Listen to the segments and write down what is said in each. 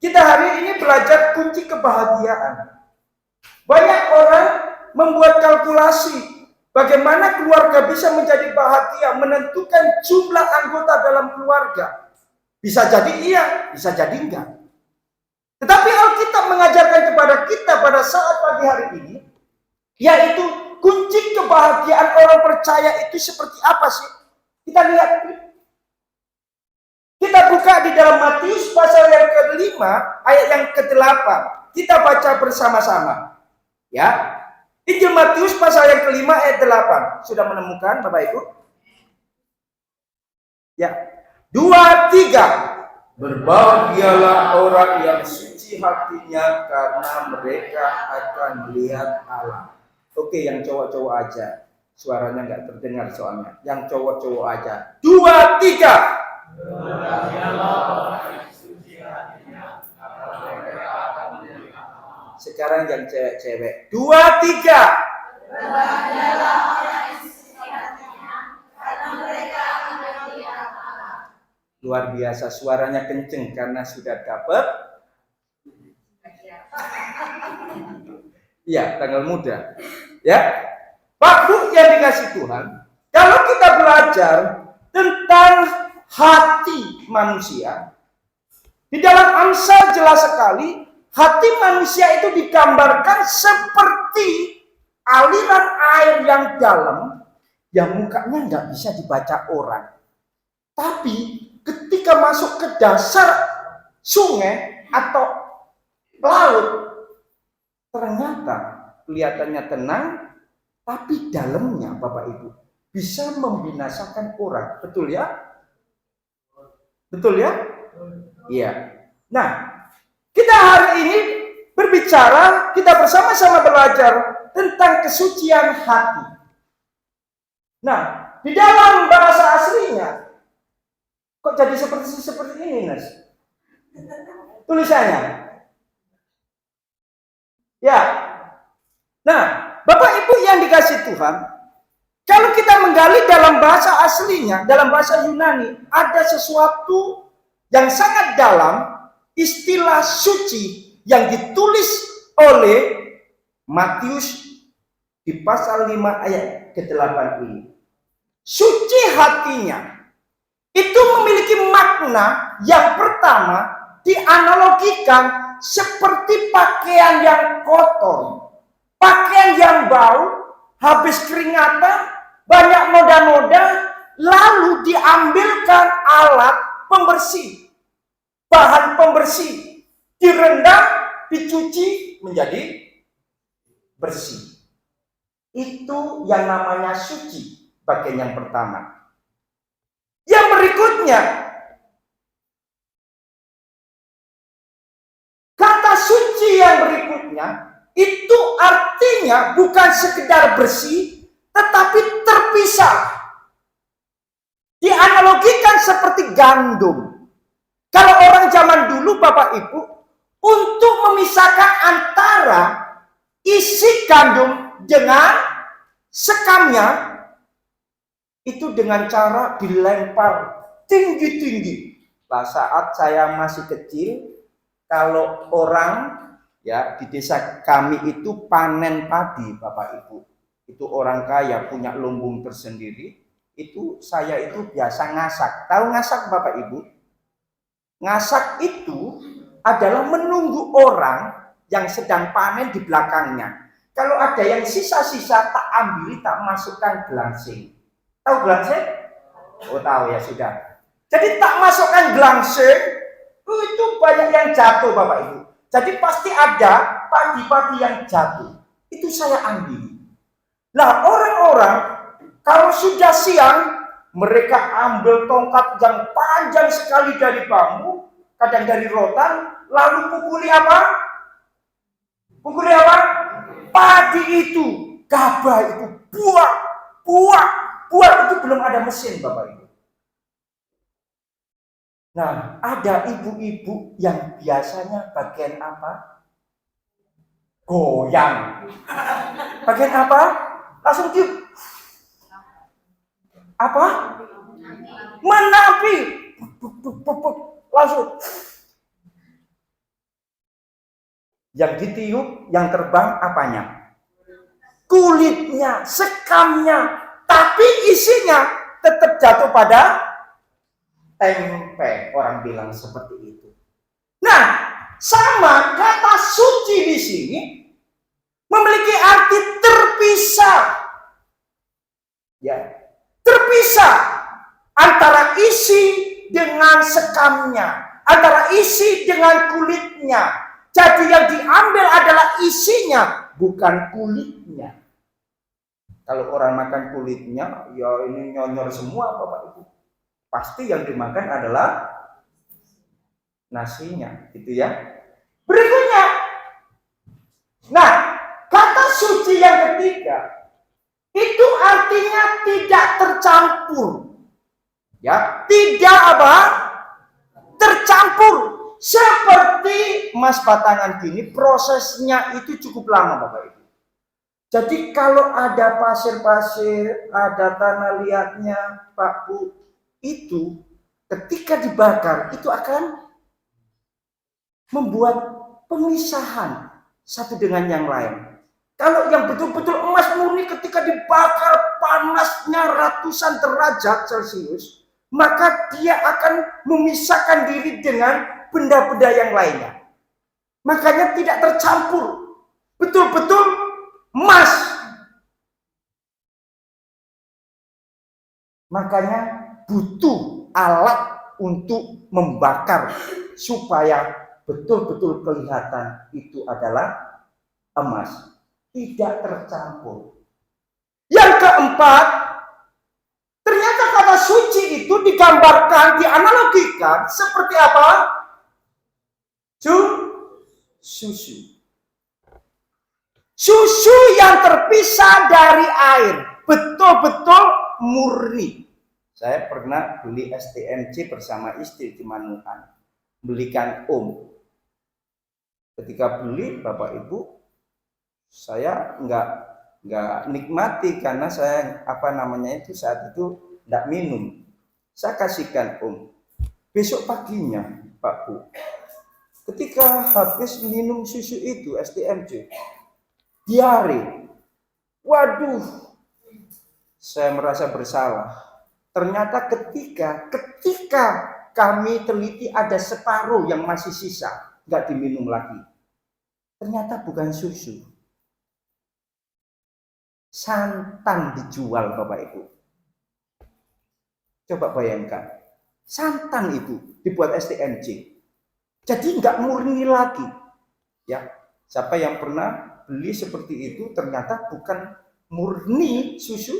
Kita hari ini belajar kunci kebahagiaan. Banyak orang membuat kalkulasi bagaimana keluarga bisa menjadi bahagia, menentukan jumlah anggota dalam keluarga. Bisa jadi iya, bisa jadi enggak. Tetapi Alkitab mengajarkan kepada kita pada saat pagi hari ini, yaitu kunci kebahagiaan orang percaya itu seperti apa sih? Kita lihat. Kita buka di dalam Matius pasal yang ke-5 ayat yang ke-8. Kita baca bersama-sama. Ya. Injil Matius pasal yang ke-5 ayat 8. Sudah menemukan Bapak Ibu? Ya. 2, 3. Berbahagialah orang yang suci hatinya karena mereka akan melihat Allah. Oke, yang cowok-cowok aja. Suaranya nggak terdengar soalnya. Yang cowok-cowok aja. 2, 3. Sekarang yang cewek-cewek. 2, 3. Luar biasa, suaranya kenceng karena sudah dapat. Iya, tanggal muda. Ya, Pak Bu yang dikasih Tuhan, kalau kita belajar tentang hati manusia, di dalam Amsal jelas sekali, hati manusia itu digambarkan seperti aliran air yang dalam, yang mukanya nggak bisa dibaca orang. Tapi ketika masuk ke dasar sungai atau laut, ternyata kelihatannya tenang, tapi dalamnya Bapak Ibu bisa membinasakan orang. Betul ya? Betul ya? Iya. Nah, kita hari ini berbicara, kita bersama-sama belajar tentang kesucian hati. Nah, di dalam bahasa aslinya, kok jadi seperti ini, Nas? Tulisannya. Ya. Nah, Bapak Ibu yang dikasih Tuhan, kalau kita menggali dalam bahasa aslinya, dalam bahasa Yunani, ada sesuatu yang sangat dalam, istilah suci yang ditulis oleh Matius di pasal 5 ayat ke-8 ini. Suci hatinya itu memiliki makna yang pertama dianalogikan seperti pakaian yang kotor, pakaian yang bau, habis keringatan, banyak noda-noda, lalu diambilkan alat pembersih, bahan pembersih, direndam, dicuci menjadi bersih. Itu yang namanya suci, bagian yang pertama. Yang berikutnya, kata suci yang berikutnya, itu artinya bukan sekedar bersih, tetapi terpisah. Dianalogikan seperti gandum. Kalau orang zaman dulu Bapak Ibu, untuk memisahkan antara isi gandum dengan sekamnya, itu dengan cara dilempar tinggi-tinggi. Nah, saat saya masih kecil, kalau orang ya di desa kami itu panen padi Bapak Ibu, itu orang kaya punya lumbung tersendiri, itu saya itu biasa ngasak. Tahu ngasak Bapak Ibu? Ngasak itu adalah menunggu orang yang sedang panen di belakangnya. Kalau ada yang sisa-sisa tak ambil, tak masukkan gelangsing. Tahu gelangsing? Oh tahu ya sudah. Jadi tak masukkan gelangsing, itu banyak yang jatuh Bapak Ibu. Jadi pasti ada padi-padi yang jatuh. Itu saya ambil. Nah orang-orang kalau sudah siang, mereka ambil tongkat yang panjang sekali dari bambu, kadang dari rotan, lalu pukuli apa? Pukuli apa? Padi itu, gabah itu, buah itu belum ada mesin Bapak Ibu. Nah, ada ibu-ibu yang biasanya bagian apa? Goyang. Bagian apa? Langsung tiup. Apa? Menapi. Langsung. Yang ditiup, yang terbang apanya? Kulitnya, sekamnya. Tapi isinya tetap jatuh pada tempe. Orang bilang seperti itu. Nah, sama kata suci di sini memiliki arti terpisah. Ya, terpisah antara isi dengan sekamnya, antara isi dengan kulitnya. Jadi yang diambil adalah isinya, bukan kulitnya. Kalau orang makan kulitnya, ya ini nyonyor semua Bapak Ibu. Pasti yang dimakan adalah nasinya, gitu ya. Berikutnya, nah, kata suci yang ketiga itu artinya tidak tercampur. Ya, tidak apa? Tercampur. Seperti emas batangan gini, prosesnya itu cukup lama Bapak Ibu. Jadi kalau ada pasir-pasir, ada tanah liatnya, Pak Bu, itu ketika dibakar itu akan membuat pemisahan satu dengan yang lain. Kalau yang betul-betul emas murni ketika dibakar panasnya ratusan derajat Celcius, maka dia akan memisahkan diri dengan benda-benda yang lainnya. Makanya tidak tercampur. Betul-betul emas. Makanya butuh alat untuk membakar supaya betul-betul kelihatan itu adalah emas. Tidak tercampur. Yang keempat, ternyata kata suci itu digambarkan, dianalogikan seperti apa? Susu. Susu yang terpisah dari air, betul-betul murni. Saya pernah beli STMC bersama istri di Manukan, belikan Ketika beli Bapak Ibu, saya nggak nikmati karena saya saat itu nggak minum. Saya kasihkan Besok paginya Pak Bu, ketika habis minum susu itu STMC, diare. Waduh, saya merasa bersalah. Ternyata ketika kami teliti ada separuh yang masih sisa, nggak diminum lagi. Ternyata bukan susu, santan dijual Bapak Ibu. Coba bayangkan, santan itu dibuat STMJ. Jadi nggak murni lagi. Ya, siapa yang pernah beli seperti itu ternyata bukan murni susu?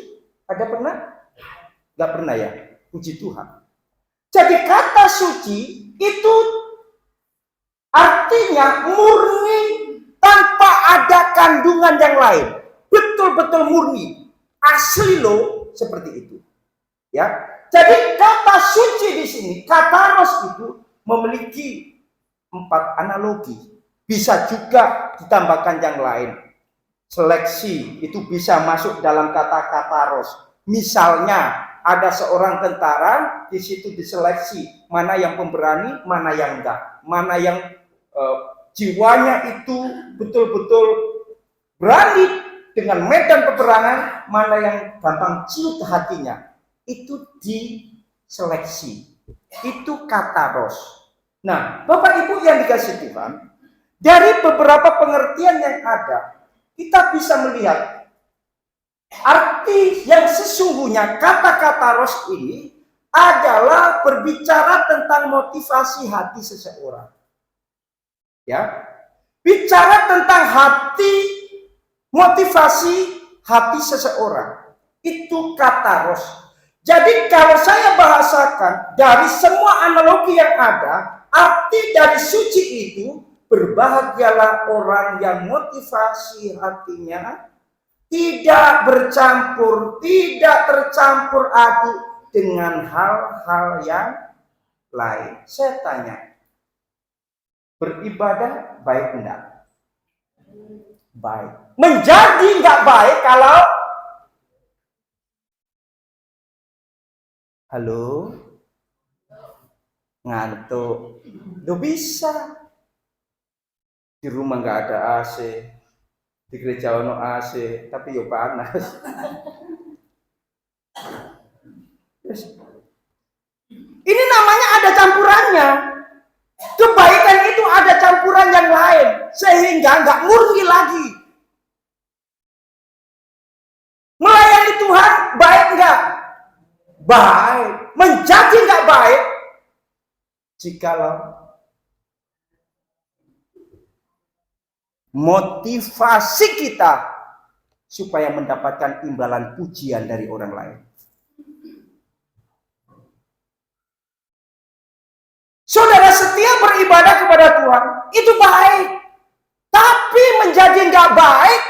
Ada pernah? Nggak pernah ya? Puji Tuhan. Jadi kata suci itu artinya murni tanpa ada kandungan yang lain. Betul-betul murni. Asli loh, seperti itu. Ya. Jadi kata suci di sini, kataros itu memiliki 4 analogi. Bisa juga ditambahkan yang lain. Seleksi itu bisa masuk dalam kata kataros. Misalnya ada seorang tentara, di situ diseleksi mana yang pemberani, mana yang enggak, mana yang jiwanya itu betul-betul berani dengan medan peperangan, mana yang gampang ciut hatinya. Itu diseleksi. Itu kataros. Nah, Bapak Ibu yang dikasih Tuhan, dari beberapa pengertian yang ada, kita bisa melihat arti yang sesungguhnya kata-kata ros ini adalah berbicara tentang motivasi hati seseorang. Ya, bicara tentang hati, motivasi hati seseorang. Itu kata ros. Jadi kalau saya bahasakan dari semua analogi yang ada, arti dari suci itu, berbahagialah orang yang motivasi hatinya tidak bercampur, tidak tercampur aduk dengan hal-hal yang lain. Saya tanya, beribadah baik enggak? Baik. Menjadi enggak baik kalau halo, ngantuk. Duh bisa. Di rumah nggak ada AC, di gereja ono AC, tapi yo panas. Ini namanya ada campurannya. Kebaikan itu ada campuran yang lain, sehingga nggak murni lagi. Melayani Tuhan baik nggak? Baik. Menjadi nggak baik jikalau motivasi kita supaya mendapatkan imbalan pujian dari orang lain. Saudara setia beribadah kepada Tuhan, itu baik. Tapi menjadi nggak baik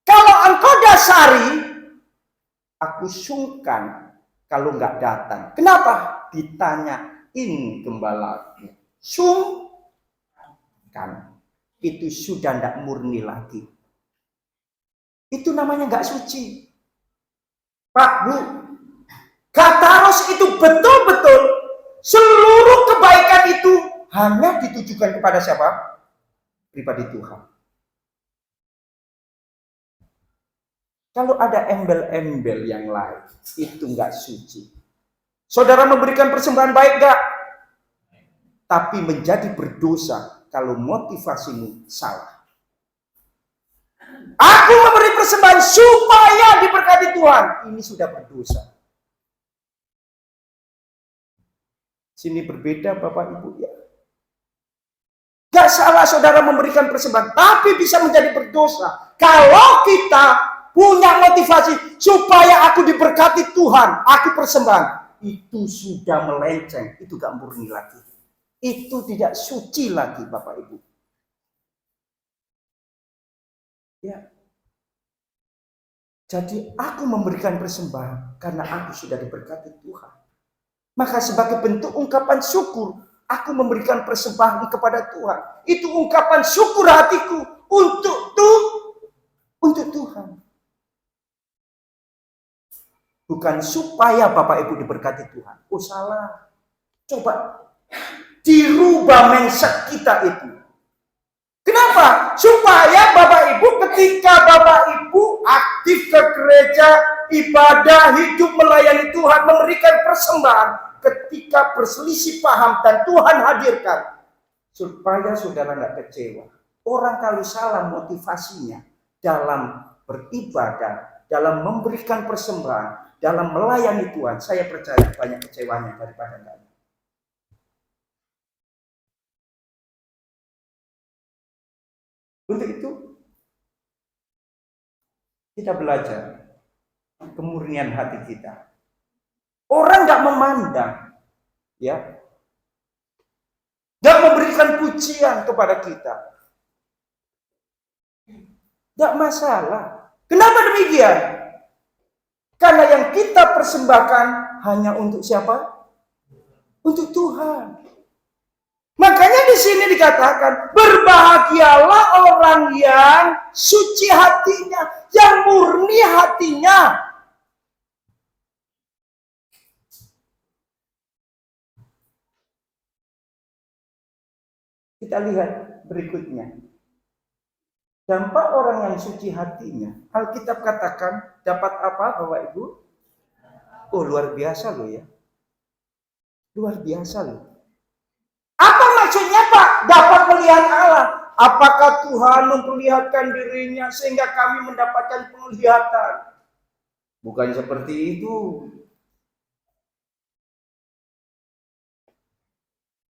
kalau engkau dasari, aku sungkan kalau nggak datang. Kenapa? Ditanyain gembalaku. Sungkan. Itu sudah tidak murni lagi. Itu namanya nggak suci. Pak, Bu, kataros itu betul-betul seluruh kebaikan itu hanya ditujukan kepada siapa? Pribadi Tuhan. Kalau ada embel-embel yang lain, itu nggak suci. Saudara memberikan persembahan baik nggak? Tapi menjadi berdosa kalau motivasimu salah. Aku memberi persembahan supaya diberkati Tuhan. Ini sudah berdosa. Sini berbeda Bapak Ibu ya. Gak salah saudara memberikan persembahan, tapi bisa menjadi berdosa kalau kita punya motivasi supaya aku diberkati Tuhan, aku persembahan. Itu sudah melenceng, itu gak murni lagi. Itu tidak suci lagi Bapak Ibu. Ya. Jadi aku memberikan persembahan karena aku sudah diberkati Tuhan. Maka sebagai bentuk ungkapan syukur, aku memberikan persembahan kepada Tuhan. Itu ungkapan syukur hatiku untuk Tuhan. Bukan supaya Bapak Ibu diberkati Tuhan. Oh salah. Coba dirubah mindset kita itu. Kenapa? Supaya Bapak Ibu ketika Bapak Ibu aktif ke gereja, ibadah, hidup melayani Tuhan, memberikan persembahan, ketika berselisih paham dan Tuhan hadirkan, supaya saudara nggak kecewa. Orang kalau salah motivasinya dalam beribadah, dalam memberikan persembahan, dalam melayani Tuhan, saya percaya banyak kecewanya daripada enggak. Untuk itu kita belajar kemurnian hati kita. Orang nggak memandang, ya, nggak memberikan pujian kepada kita, nggak masalah. Kenapa demikian? Karena yang kita persembahkan hanya untuk siapa? Untuk Tuhan. Makanya di sini dikatakan, berbahagialah orang yang suci hatinya, yang murni hatinya. Kita lihat berikutnya. Dampak orang yang suci hatinya, Alkitab katakan dapat apa Bapak Ibu? Oh luar biasa loh ya. Luar biasa loh. Apa maksudnya Pak? Dapat melihat Allah. Apakah Tuhan memperlihatkan dirinya sehingga kami mendapatkan penglihatan? Bukan seperti itu.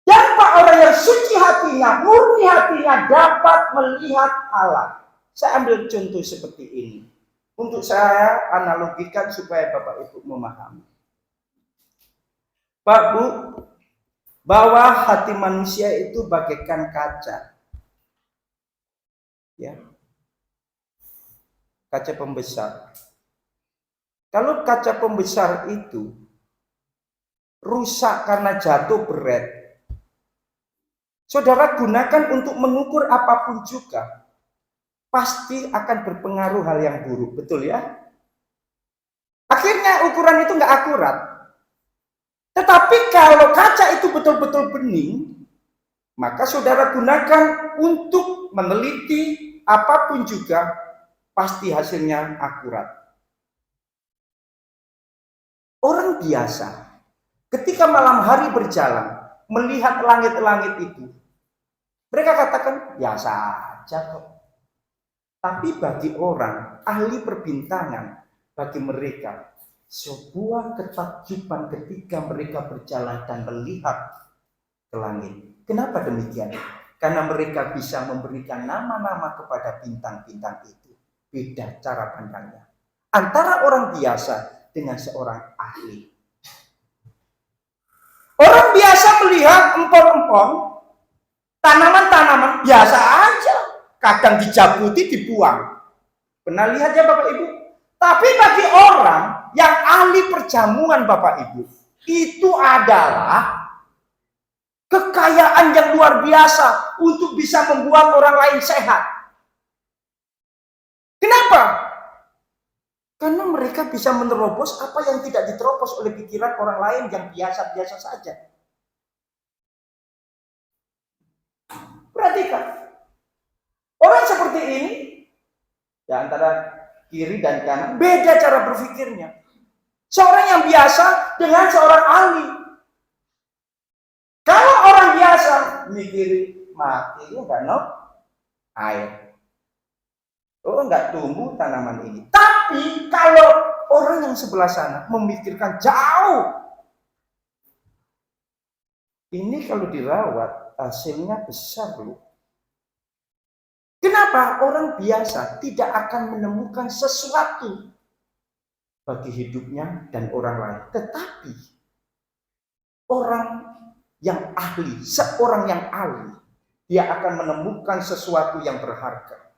Dampak orang yang suci hatinya, murni hatinya dapat melihat Allah. Saya ambil contoh seperti ini. Untuk saya analogikan supaya Bapak Ibu memahami. Pak Bu, bahwa hati manusia itu bagaikan kaca. Ya. Kaca pembesar. Kalau kaca pembesar itu rusak karena jatuh beret, saudara gunakan untuk mengukur apapun juga, pasti akan berpengaruh hal yang buruk, betul ya? Akhirnya ukuran itu nggak akurat. Tetapi kalau kaca itu betul-betul bening, maka saudara gunakan untuk meneliti apapun juga, pasti hasilnya akurat. Orang biasa ketika malam hari berjalan melihat langit-langit itu, mereka katakan biasa aja kok. Tapi bagi orang ahli perbintangan, bagi mereka sebuah ketakjuban ketika mereka berjalan dan melihat ke langit. Kenapa demikian? Karena mereka bisa memberikan nama-nama kepada bintang-bintang itu. Beda cara pandangnya antara orang biasa dengan seorang ahli. Orang biasa melihat empon-empon, tanaman-tanaman biasa aja, kadang dijabuti, dibuang. Pernah lihat ya Bapak Ibu? Tapi bagi orang yang ahli perjamuan Bapak Ibu, itu adalah kekayaan yang luar biasa untuk bisa membuat orang lain sehat. Kenapa? Karena mereka bisa menerobos apa yang tidak diterobos oleh pikiran orang lain yang biasa-biasa saja. Perhatikan. Orang seperti ini, ya antara kiri dan kanan, beda cara berpikirnya. Seorang yang biasa dengan seorang ahli. Kalau orang biasa mikiri mati, enggak no air. Oh, enggak tumbuh tanaman ini. Tapi kalau orang yang sebelah sana memikirkan jauh, ini kalau dirawat hasilnya besar loh. Kenapa? Orang biasa tidak akan menemukan sesuatu bagi hidupnya dan orang lain. Tetapi orang yang ahli, seorang yang ahli, dia akan menemukan sesuatu yang berharga.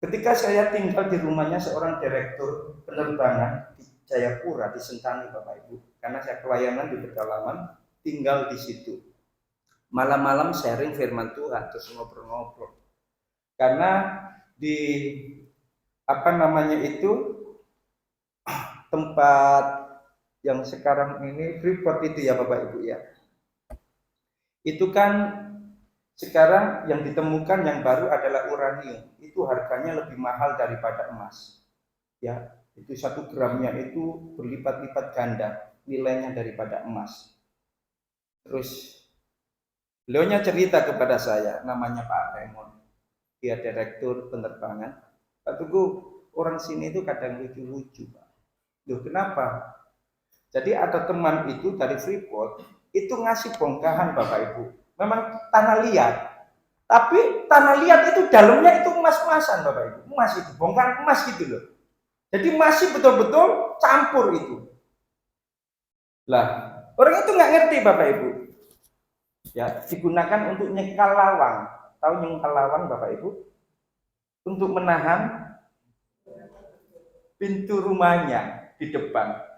Ketika saya tinggal di rumahnya seorang direktur penerbangan di Jayapura, di Sentani Bapak Ibu, karena saya pelayanan di pedalaman, tinggal di situ. Malam-malam sharing firman Tuhan, terus ngobrol-ngobrol. Karena di tempat yang sekarang ini Freeport itu ya Bapak Ibu ya. Itu kan sekarang yang ditemukan yang baru adalah uranium. Itu harganya lebih mahal daripada emas. Ya, itu 1 gramnya itu berlipat-lipat ganda nilainya daripada emas. Terus beliaunya cerita kepada saya, namanya Pak Raymond. Dia direktur penerbangan. Pak Tugu, orang sini itu kadang lucu-lucu, Pak. Loh, kenapa? Jadi ada teman itu dari Freeport, itu ngasih bongkahan Bapak Ibu. Memang tanah liat. Tapi tanah liat itu dalamnya itu emas-emasan Bapak Ibu. Emas itu, bongkahan emas gitu loh. Jadi masih betul-betul campur itu. Lah, orang itu nggak ngerti Bapak Ibu. Ya, digunakan untuk nyekal lawang. Tahu nyekal lawang Bapak Ibu? Untuk menahan pintu rumahnya di depan.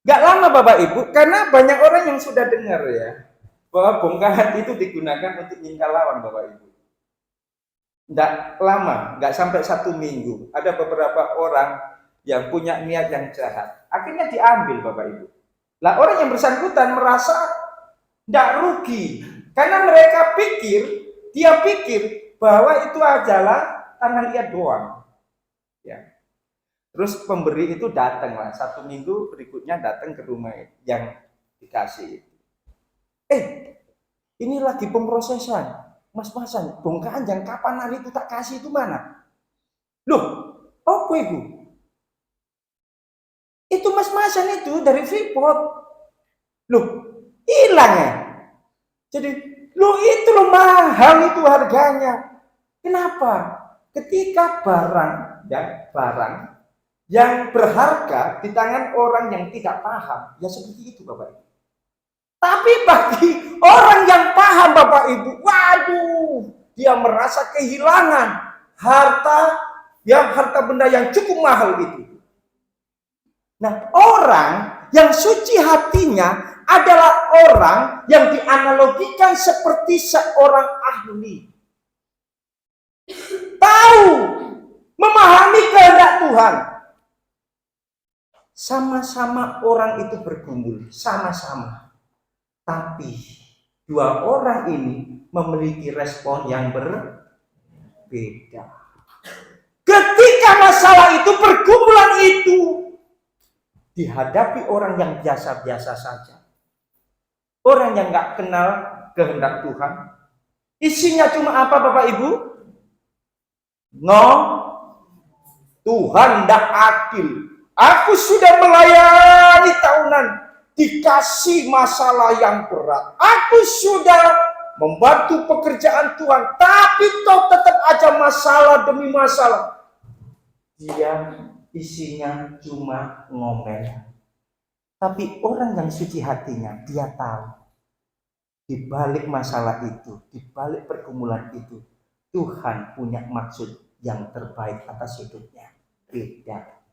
Gak lama Bapak Ibu, karena banyak orang yang sudah dengar ya, bahwa bongkahan itu digunakan untuk nyekal lawang Bapak Ibu. Nggak lama, nggak sampai 1 minggu, ada beberapa orang yang punya niat yang jahat, akhirnya diambil Bapak Ibu. Lah orang yang bersangkutan merasa nggak rugi, karena mereka dia pikir bahwa itu adalah tanah liat doang. Ya. Terus pemberi itu datang lah, 1 minggu berikutnya datang ke rumah yang dikasih. Ini lagi pemrosesan, mas-masan, bongkahan yang kapan hari itu tak kasih itu mana? Loh, apa itu? Itu mas-masan itu dari Freeport. Loh, hilang ya? Jadi, loh itu loh mahal itu harganya. Kenapa? Ketika barang yang berharga di tangan orang yang tidak paham, ya seperti itu Bapak Ibu. Tapi bagi orang yang paham Bapak Ibu, waduh, dia merasa kehilangan harta benda yang cukup mahal itu. Nah, orang yang suci hatinya adalah orang yang dianalogikan seperti seorang ahli. Tahu, memahami kehendak Tuhan. Sama-sama orang itu bergumul, sama-sama. Tapi dua orang ini memiliki respon yang berbeda. Ketika masalah itu, pergumulan itu dihadapi orang yang biasa-biasa saja, orang yang nggak kenal kehendak Tuhan, isinya cuma apa Bapak Ibu? Tuhan tidak adil. Aku sudah melayani tahunan, dikasih masalah yang berat. Aku sudah membantu pekerjaan Tuhan, tapi toh tetap aja masalah demi masalah. Dia isinya cuma ngomel. Tapi orang yang suci hatinya, dia tahu di balik masalah itu, di balik pergumulan itu, Tuhan punya maksud yang terbaik atas hidupnya. Beda.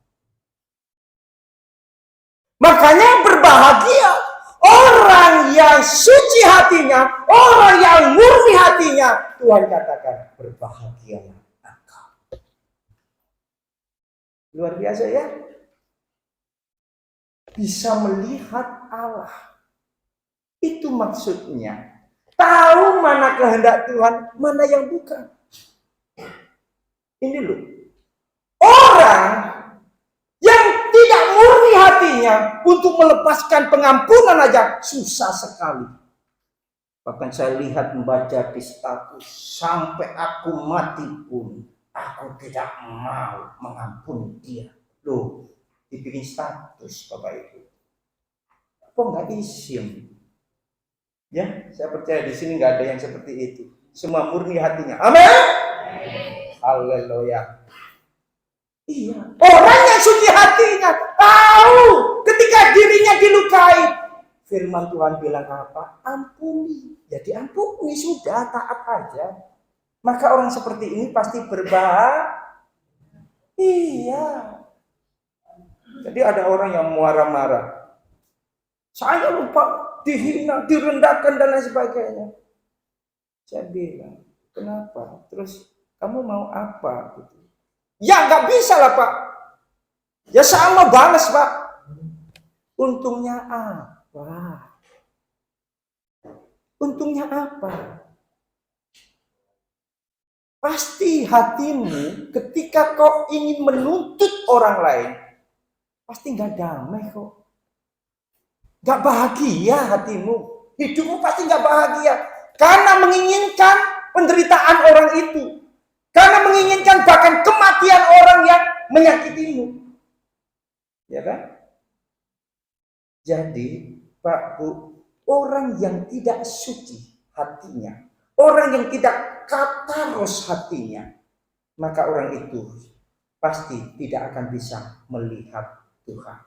Makanya berbahagia orang yang suci hatinya, orang yang murni hatinya. Tuhan katakan, berbahagialah engkau. Luar biasa ya. Bisa melihat Allah. Itu maksudnya. Tahu mana kehendak Tuhan, mana yang bukan. Ini loh. Orang yang tidak murni hatinya untuk melepaskan pengampunan aja susah sekali. Bahkan saya lihat membaca di status, sampai aku mati pun aku tidak mau mengampuni dia. Loh, dibikin status Bapak Ibu. Kok nggak isim? Ya, saya percaya di sini nggak ada yang seperti itu. Semua murni hatinya. Amin. Haleluya. Iya, orang yang suci hatinya tahu ketika dirinya dilukai. Firman Tuhan bilang apa? Ampuni. Ya diampuni, sudah, taat aja. Maka orang seperti ini pasti berbahagia. Iya. Jadi ada orang yang marah-marah. Saya lupa, dihina, direndahkan dan lain sebagainya. Saya bilang, kenapa? Terus kamu mau apa? Gitu. Ya nggak bisa lah Pak. Ya sama balas Pak. Untungnya apa? Untungnya apa? Pasti hatimu ketika kau ingin menuntut orang lain, pasti nggak damai kok. Nggak bahagia hatimu. Hidupmu pasti nggak bahagia. Karena menginginkan penderitaan orang itu. Karena menginginkan bahkan kematian orang yang menyakitimu. Ya kan? Jadi, Pak Bu, orang yang tidak suci hatinya, orang yang tidak kataros hatinya, maka orang itu pasti tidak akan bisa melihat Tuhan.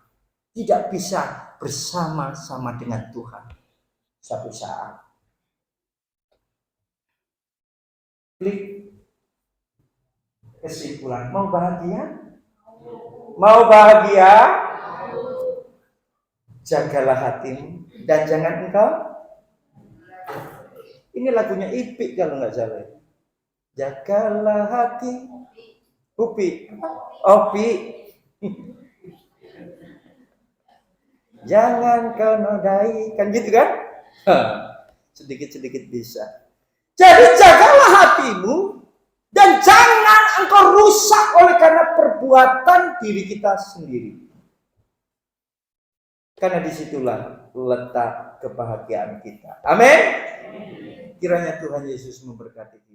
Tidak bisa bersama-sama dengan Tuhan suatu saat. Klik. Kesimpulan, mau bahagia? Mau bahagia? Jagalah hatimu dan jangan engkau. Ini lagunya Ipik kalau nggak salah. Jagalah hati. Upi. Opi. Jangan kau nodai. Kan gitu kan? Sedikit-sedikit bisa. Jadi jagalah hatimu. Dan jangan engkau rusak oleh karena perbuatan diri kita sendiri. Karena disitulah letak kebahagiaan kita. Amin. Kiranya Tuhan Yesus memberkati kita.